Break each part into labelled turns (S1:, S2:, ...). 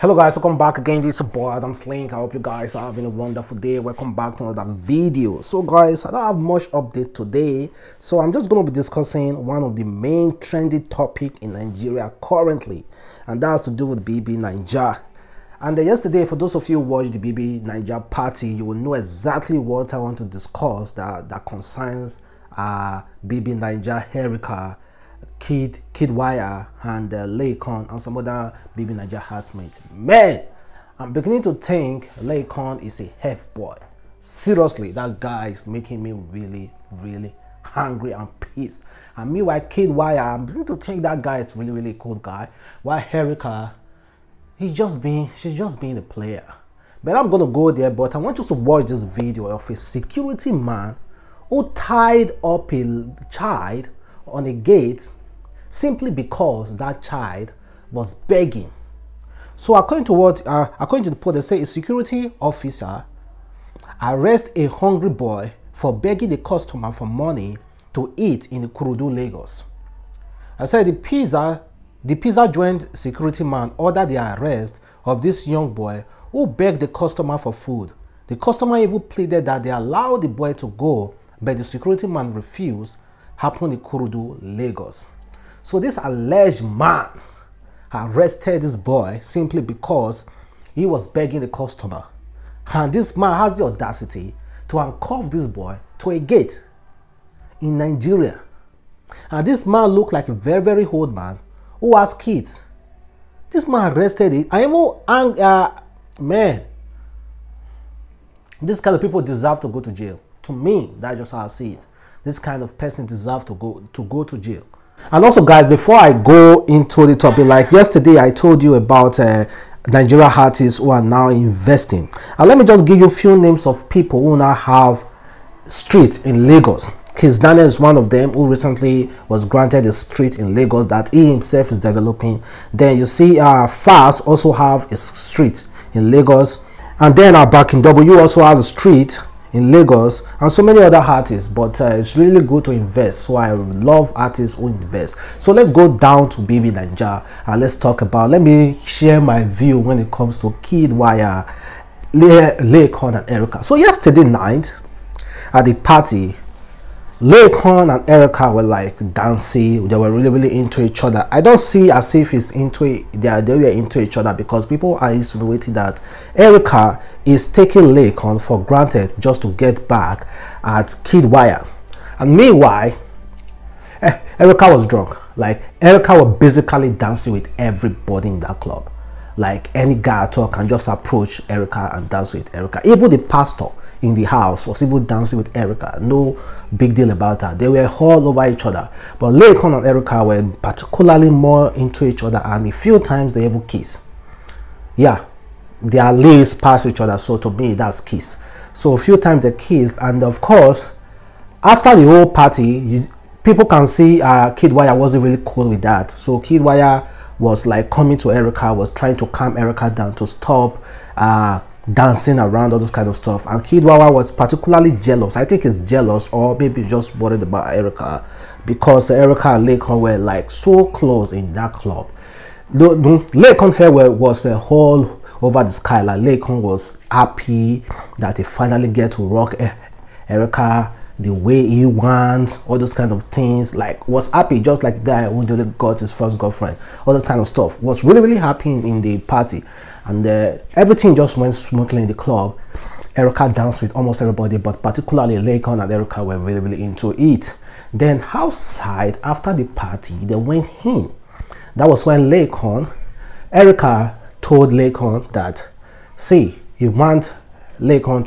S1: Hello guys, welcome back again. This is your boy Adamslink. I hope you guys are having a wonderful day. Welcome back to another video. So guys, I don't have much update today, so I'm just going to be discussing one of the main trendy topic in Nigeria currently, and that's to do with BBNaija. And yesterday, for those of you who watched the BBNaija party, you will know exactly what I want to discuss that concerns BBNaija, Erica, Kiddwaya and Laycon and some other BBNaija housemates. Man, I'm beginning to think Laycon is a F-boy. Seriously, that guy is making me really angry and pissed. And meanwhile, Kiddwaya, I'm beginning to think that guy is really a cool guy. While Erica, she's just being a player. But I'm gonna go there, but I want you to watch this video of a security man who tied up a child on a gate simply because that child was begging. So according to the report, they say a security officer arrests a hungry boy for begging a customer for money to eat in Ikorodu, Lagos. I said the pizza joint security man ordered the arrest of this young boy who begged the customer for food. The customer even pleaded that they allow the boy to go, but the security man refused. Happened in Ikorodu, Lagos. So this alleged man arrested this boy simply because he was begging the customer. And this man has the audacity to handcuff this boy to a gate in Nigeria. And this man looked like a very old man who has kids. This man arrested it. Man, this kind of people deserve to go to jail. To me, that's just how I see it. This kind of person deserves to go to jail. And also guys, before I go into the topic, like yesterday I told you about Nigeria artists who are now investing, and let me just give you a few names of people who now have streets in Lagos. Kizz is one of them, who recently was granted a street in Lagos that he himself is developing. Then you see Falz also have a street in Lagos, and then Back in W also has a street in Lagos, and so many other artists. But it's really good to invest, so I love artists who invest. So let's go down to BBNaija and let's talk about, let me share my view when it comes to Kiddwaya, Laycon and Erica. So yesterday night at the party, Laycon and Erica were like dancing. They were really into each other. I don't see as if it's they were into each other, because people are insinuating that Erica is taking Laycon for granted just to get back at Kiddwaya. And meanwhile, Erica was drunk. Like, Erica was basically dancing with everybody in that club. Like, any guy at all can just approach Erica and dance with Erica. Even the pastor in the house was even dancing with Erica. No big deal about that. They were all over each other. But Laycon and Erica were particularly more into each other, and a few times they even kiss. Yeah, their lips pass each other, so to me that's kiss. So a few times they kissed, and of course after the whole party, people can see Kiddwaya wasn't really cool with that. So Kiddwaya was like coming to Erica, was trying to calm Erica down to stop dancing around, all those kind of stuff. And Kiddwaya was particularly jealous. I think he's jealous, or maybe just worried about Erica, because Erica and Laycon were like so close in that club. Laycon hair was a whole over the sky. Like, Laycon was happy that he finally get to rock Erica the way he wants, all those kind of things. Like, was happy just like the guy who really got his first girlfriend, all those kind of stuff. Was really happy in the party, and everything just went smoothly in the club. Erica danced with almost everybody, but particularly Laycon and Erica were really into it. Then outside, after the party, they went in. That was when Erica told Laycon that, see, he wants Laycon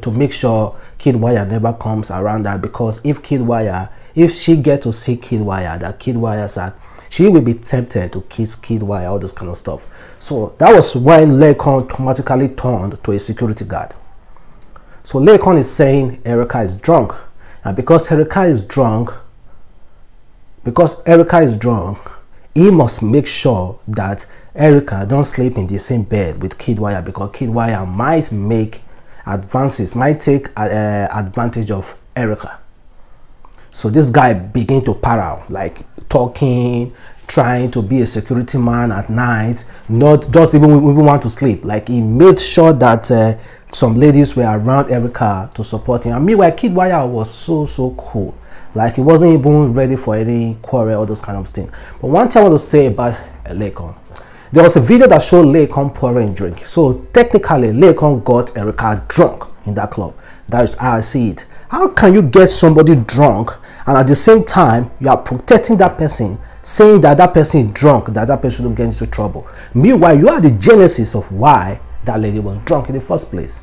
S1: to make sure Kiddwaya never comes around that, because if she get to see Kiddwaya, that Kiddwaya said she will be tempted to kiss Kiddwaya, all this kind of stuff. So that was when Laycon automatically turned to a security guard. So Laycon is saying Erica is drunk, and because Erica is drunk, he must make sure that Erica don't sleep in the same bed with Kiddwaya, because Kiddwaya might take advantage of Erica. So this guy began to para, like talking, trying to be a security man at night, not just even want to sleep. Like, he made sure that some ladies were around Erica to support him. And meanwhile, Kiddwaya was so cool. Like, he wasn't even ready for any quarrel or those kind of things. But one thing I want to say about Laycon, there was a video that showed Laycon pouring drink. So technically, Laycon got Erica drunk in that club. That is how I see it. How can you get somebody drunk and at the same time you are protecting that person, saying that that person is drunk, that that person will get into trouble? Meanwhile, you are the genesis of why that lady was drunk in the first place.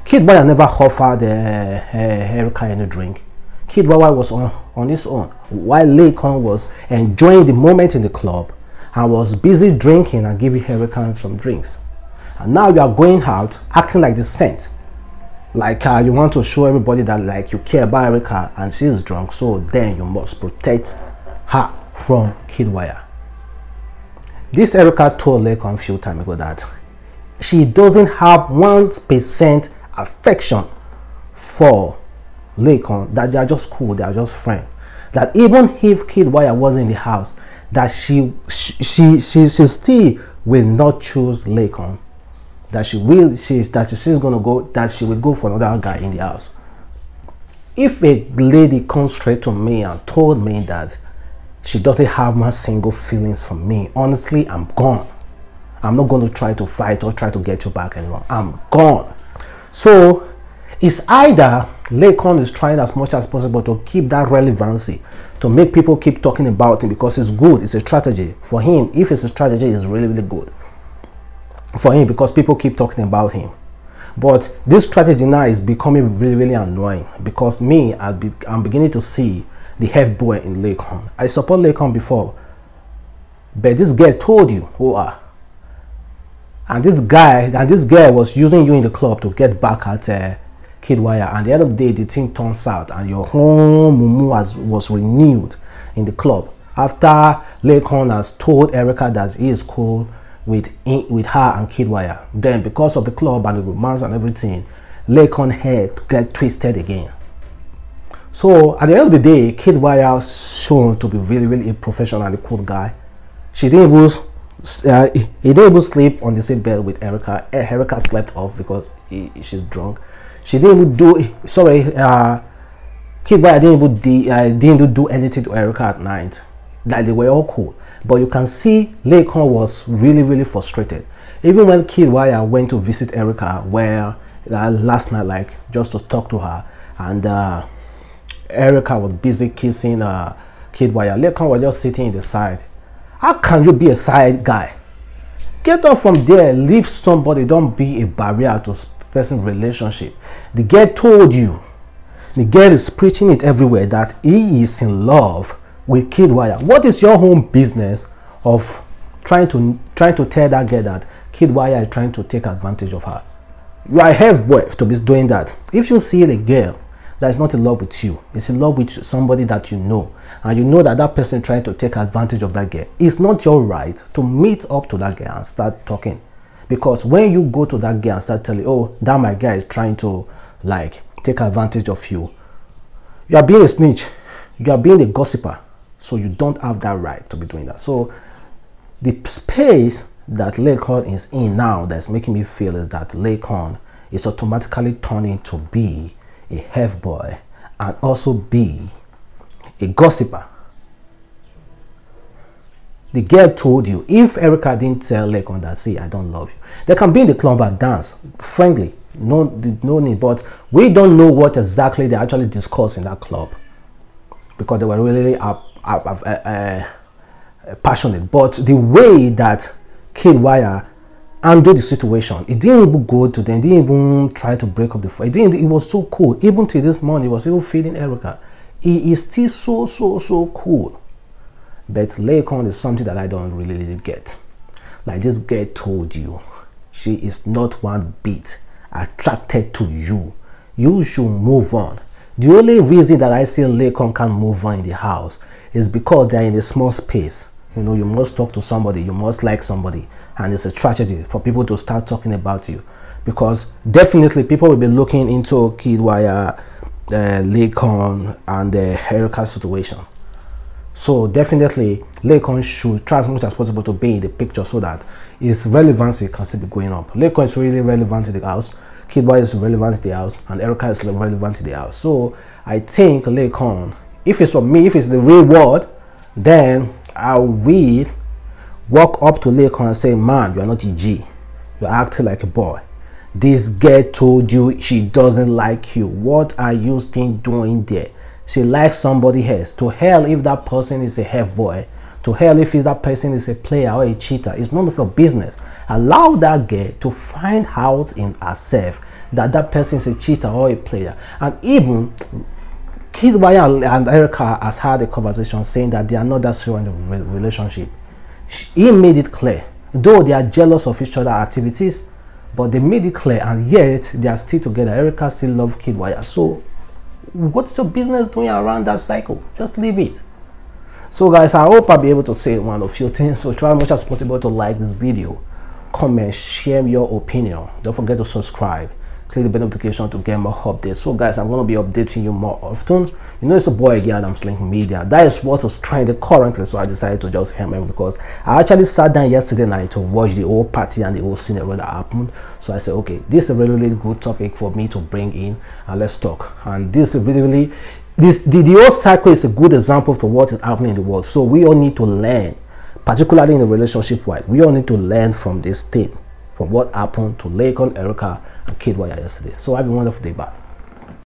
S1: Kiddwaya never offered Erica any drink. Kiddwaya was on his own, while Laycon was enjoying the moment in the club and was busy drinking and giving Erica some drinks. And now you are going out acting like the saint, like you want to show everybody that like you care about Erica and she's drunk, so then you must protect her from Kiddwaya. This Erica told Laycon a few times ago that she doesn't have 1% affection for Laycon, that they are just cool, they are just friends. That even if Kiddwaya was in the house, that she still will not choose Laycon. That she will go for another guy in the house. If a lady comes straight to me and told me that she doesn't have my single feelings for me, honestly, I'm gone. I'm not going to try to fight or try to get you back anymore. I'm gone. So it's either Laycon is trying as much as possible to keep that relevancy, to make people keep talking about him because it's good, it's a strategy for him. If it's a strategy, it's really good for him because people keep talking about him. But this strategy now is becoming really annoying because I'm beginning to see the F-boy in Laycon. I support Laycon before, but this girl told you who are. And this girl was using you in the club to get back at Kiddwaya, and at the end of the day the thing turns out and your whole mumu was renewed in the club after Laycon has told Erica that he is cool with her and Kiddwaya. Then because of the club and the romance and everything, Laycon head get twisted again. So at the end of the day, Kiddwaya shown to be really a professional and a cool guy. He didn't even sleep on the same bed with Erica. Erica slept off because she's drunk. She didn't even do, Kiddwaya didn't do anything to Erica at night. Like, they were all cool. But you can see Laycon was really frustrated. Even when Kiddwaya went to visit Erica last night, like just to talk to her, and Erica was busy kissing Kiddwaya, Laycon was just sitting in the side. How can you be a side guy? Get up from there, leave somebody, don't be a barrier to person's relationship. The girl told you, the girl is preaching it everywhere, that he is in love with Kiddwaya. What is your own business of trying to tell that girl that Kiddwaya is trying to take advantage of her? You are a half-boy to be doing that. If you see a girl that is not in love with you, it's in love with somebody that you know, and you know that that person trying to take advantage of that girl, it's not your right to meet up to that girl and start talking. Because when you go to that girl and start telling, oh, that my guy is trying to like take advantage of you, you are being a snitch, you are being a gossiper. So you don't have that right to be doing that. So the space that Laycon is in now that's making me feel is that Laycon is automatically turning to be a F-boy and also be a gossiper. The girl told you, if Erica didn't tell Laycon that, see, I don't love you, they can be in the club and dance friendly, no need. But we don't know what exactly they actually discussed in that club because they were really passionate. But the way that Kiddwaya handled the situation, it didn't even go to them, didn't even try to break up the fight. It was so cool. Even till this morning, he was even feeding Erica. He is still so cool. But Laycon is something that I don't really get. Like, this girl told you, she is not one bit attracted to you. You should move on. The only reason that I say Laycon can't move on in the house is because they're in a small space. You know, you must talk to somebody, you must like somebody, and it's a tragedy for people to start talking about you, because definitely people will be looking into Kiddwaya, Laycon, and the Erica situation. So definitely Laycon should try as much as possible to be in the picture so that his relevancy can still be going up. Laycon is really relevant to the house, Kiddwaya is relevant to the house, and Erica is relevant to the house. So I think Laycon, if it's for me, if it's the real world, then I will walk up to Laycon and say, man, you are not a G, you're acting like a boy. This girl told you she doesn't like you. What are you still doing there? She likes somebody else. To hell if that person is a F-boy. To hell if that person is a player or a cheater. It's none of your business. Allow that girl to find out in herself that that person is a cheater or a player. And even Kiddwaya and Erica has had a conversation saying that they are not that serious in the relationship. He made it clear, though they are jealous of each other's activities, but they made it clear, and yet they are still together. Erica still loves Kiddwaya. So what's your business doing around that cycle? Just leave it. So guys, I hope I'll be able to say one of few things. So try as much as possible to like this video, comment, share your opinion. Don't forget to subscribe, click the bell notification to get more updates. So guys, I'm going to be updating you more often. You know, it's a boy again, adamslinkmedia. That is what is trending currently, so I decided to just help him, because I actually sat down yesterday night to watch the whole party and the whole scenario that happened. So I said, okay, this is a really good topic for me to bring in, and let's talk. And this is really the whole cycle is a good example of what is happening in the world. So we all need to learn, particularly in the relationship wise. We all need to learn from this thing, from what happened to Laycon, Erica, and Kiddwaya yesterday. So have a wonderful day. Bye.